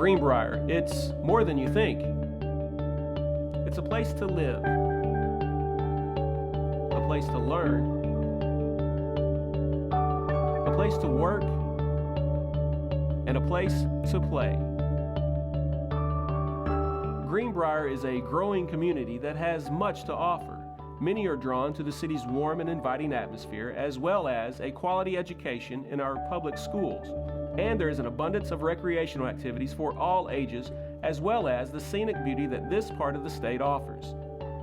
Greenbrier, it's more than you think. It's a place to live, a place to learn, a place to work, and a place to play. Greenbrier is a growing community that has much to offer. Many are drawn to the city's warm and inviting atmosphere, as well as a quality education in our public schools. And there is an abundance of recreational activities for all ages, as well as the scenic beauty that this part of the state offers.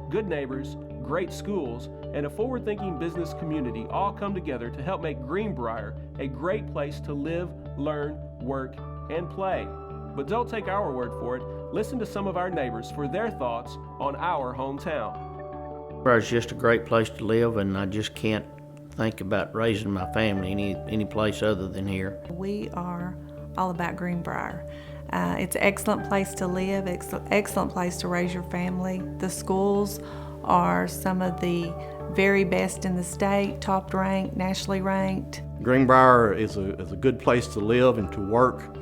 Good neighbors, great schools, and a forward-thinking business community all come together to help make Greenbrier a great place to live, learn, work, and play. But don't take our word for it. Listen to some of our neighbors for their thoughts on our hometown. It's just a great place to live, and I just can't think about raising my family any place other than here. We are all about Greenbrier. It's an excellent place to live, excellent place to raise your family. The schools are some of the very best in the state, top ranked, nationally ranked. Greenbrier is a good place to live and to work.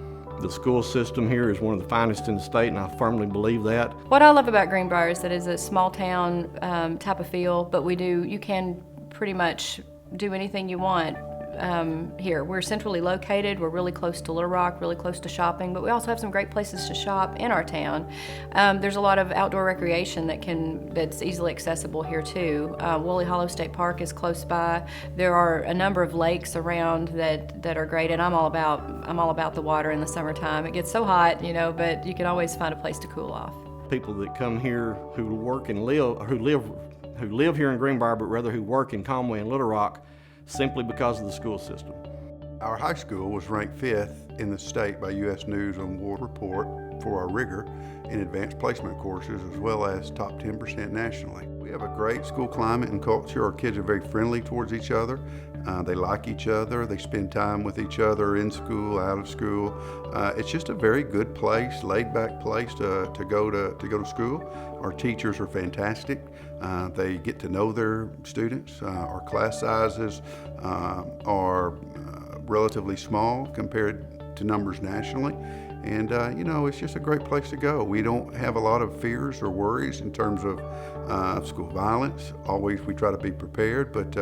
The school system here is one of the finest in the state, and I firmly believe that. What I love about Greenbrier is that it's a small town type of feel, but you can pretty much do anything you want here. We're centrally located, we're really close to Little Rock, really close to shopping, but we also have some great places to shop in our town. There's a lot of outdoor recreation that's easily accessible here too. Woolly Hollow State Park is close by. There are a number of lakes around that are great, and I'm all about the water in the summertime. It gets so hot, but you can always find a place to cool off. People that come here who work and who live here in Greenbrier, but rather who work in Conway and Little Rock, simply because of the school system. Our high school was ranked 5th in the state by U.S. News and World Report for our rigor in advanced placement courses, as well as top 10% nationally. We have a great school climate and culture. Our kids are very friendly towards each other. They like each other. They spend time with each other in school, out of school. It's just a very good place, laid-back place to go to school. Our teachers are fantastic. They get to know their students. Our class sizes are relatively small compared to numbers nationally. And it's just a great place to go. We don't have a lot of fears or worries in terms of school violence. Always we try to be prepared, but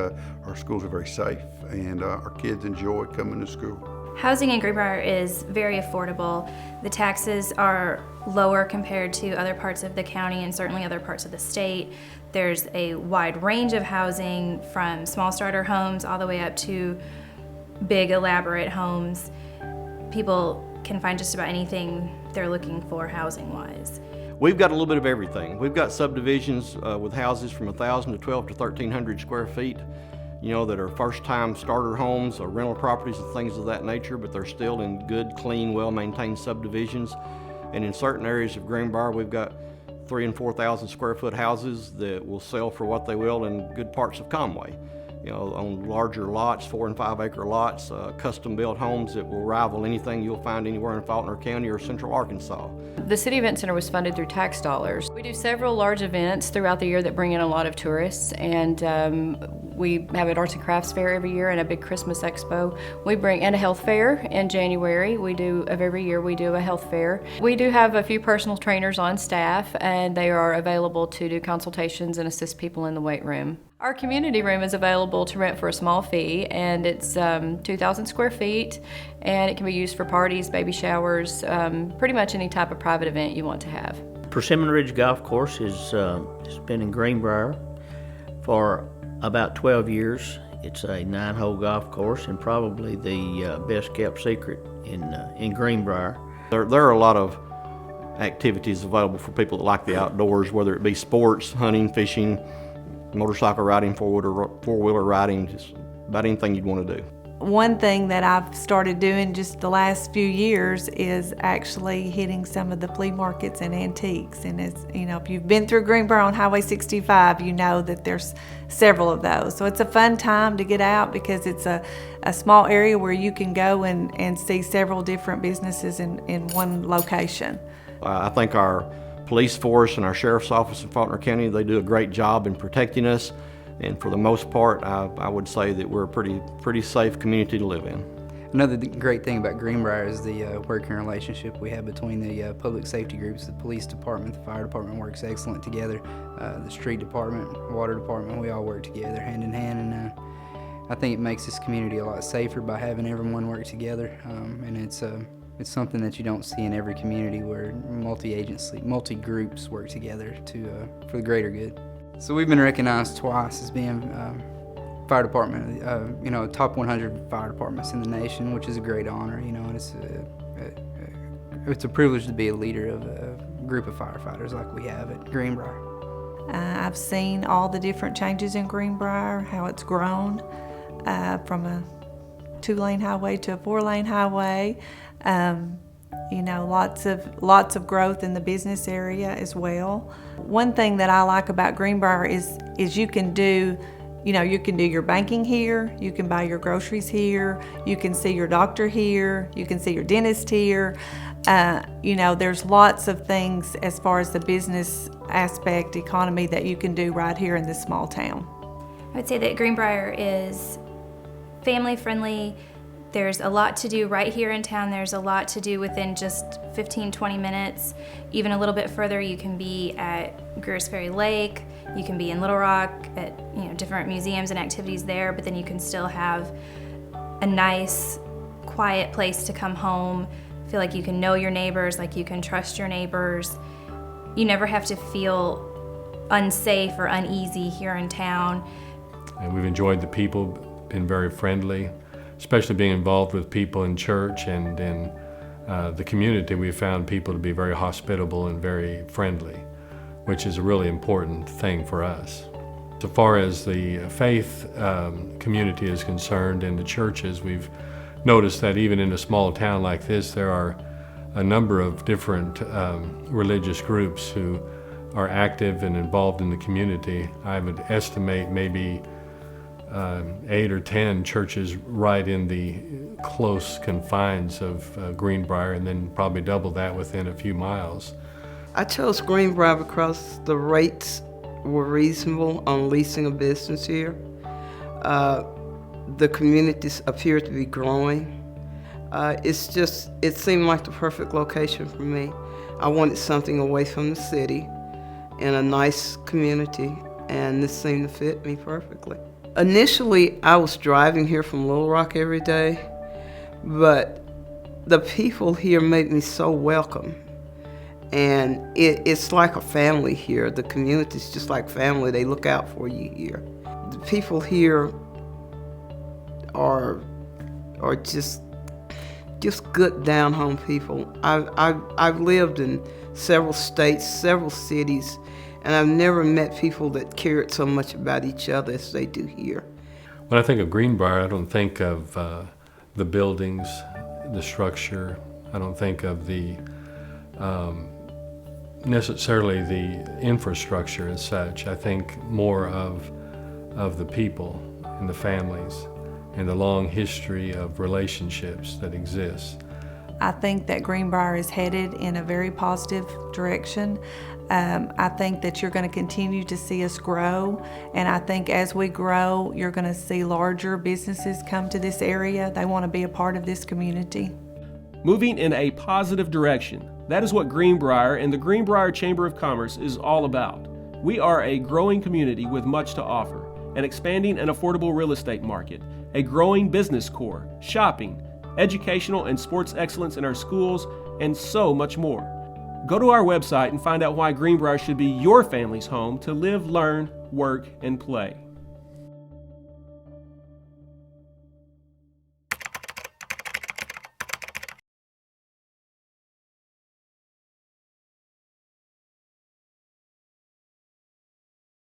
our schools are very safe, and our kids enjoy coming to school. Housing in Greenbrier is very affordable. The taxes are lower compared to other parts of the county and certainly other parts of the state. There's a wide range of housing, from small starter homes all the way up to big elaborate homes. People can find just about anything they're looking for housing-wise. We've got a little bit of everything. We've got subdivisions with houses from 1,000 to 12 to 1,300 square feet, that are first-time starter homes or rental properties and things of that nature, but they're still in good, clean, well-maintained subdivisions. And in certain areas of Greenbrier, we've got 3,000 and 4,000 square foot houses that will sell for what they will in good parts of Conway. On larger lots, 4 and 5 acre lots, custom-built homes that will rival anything you'll find anywhere in Faulkner County or Central Arkansas. The City Event Center was funded through tax dollars. We do several large events throughout the year that bring in a lot of tourists, and we have an arts and crafts fair every year and a big Christmas expo. And a health fair in January. Every year we do a health fair. We do have a few personal trainers on staff, and they are available to do consultations and assist people in the weight room. Our community room is available to rent for a small fee, and it's 2,000 square feet, and it can be used for parties, baby showers, pretty much any type of private event you want to have. Persimmon Ridge Golf Course has been in Greenbrier for about 12 years. It's a 9-hole golf course and probably the best kept secret in Greenbrier. There are a lot of activities available for people that like the outdoors, whether it be sports, hunting, fishing, motorcycle riding, four-wheeler riding, just about anything you'd want to do. One thing that I've started doing just the last few years is actually hitting some of the flea markets and antiques. And if you've been through Greenbrier on Highway 65, you know that there's several of those. So it's a fun time to get out because it's a small area where you can go and see several different businesses in one location. I think our police force and our sheriff's office in Faulkner County, they do a great job in protecting us, and for the most part I would say that we're a pretty safe community to live in. Another great thing about Greenbrier is the working relationship we have between the public safety groups. The police department, the fire department works excellent together. The street department, water department, we all work together hand in hand, and I think it makes this community a lot safer by having everyone work together. And it's something that you don't see in every community, where multi-groups work together for the greater good. So we've been recognized twice as being fire department, top 100 fire departments in the nation, which is a great honor, and it's a privilege to be a leader of a group of firefighters like we have at Greenbrier. I've seen all the different changes in Greenbrier, how it's grown from a 2-lane highway to a 4-lane highway. Lots of growth in the business area as well. One thing that I like about Greenbrier is you can do your banking here, you can buy your groceries here, you can see your doctor here, you can see your dentist here. There's lots of things as far as the business aspect, economy, that you can do right here in this small town. I would say that Greenbrier is family friendly. There's a lot to do right here in town. There's a lot to do within just 15-20 minutes. Even a little bit further, you can be at Greers Ferry Lake, you can be in Little Rock at different museums and activities there, but then you can still have a nice, quiet place to come home, feel like you can know your neighbors, like you can trust your neighbors. You never have to feel unsafe or uneasy here in town. And we've enjoyed the people, been very friendly, especially being involved with people in church and in the community. We've found people to be very hospitable and very friendly, which is a really important thing for us. As far as the faith community is concerned and the churches, we've noticed that even in a small town like this, there are a number of different religious groups who are active and involved in the community. I would estimate maybe 8 or 10 churches right in the close confines of Greenbrier, and then probably double that within a few miles. I chose Greenbrier because the rates were reasonable on leasing a business here. The communities appear to be growing. It seemed like the perfect location for me. I wanted something away from the city in a nice community, and this seemed to fit me perfectly. Initially, I was driving here from Little Rock every day, but the people here made me so welcome. And it's like a family here. The community's just like family. They look out for you here. The people here are just good down-home people. I've lived in several states, several cities, and I've never met people that cared so much about each other as they do here. When I think of Greenbrier, I don't think of the buildings, the structure. I don't think of the necessarily the infrastructure as such. I think more of the people and the families and the long history of relationships that exist. I think that Greenbrier is headed in a very positive direction. I think that you're going to continue to see us grow, and I think as we grow, you're going to see larger businesses come to this area. They want to be a part of this community. Moving in a positive direction. That is what Greenbrier and the Greenbrier Chamber of Commerce is all about. We are a growing community with much to offer, an expanding and affordable real estate market, a growing business core, shopping, educational and sports excellence in our schools, and so much more. Go to our website and find out why Greenbrier should be your family's home to live, learn, work, and play.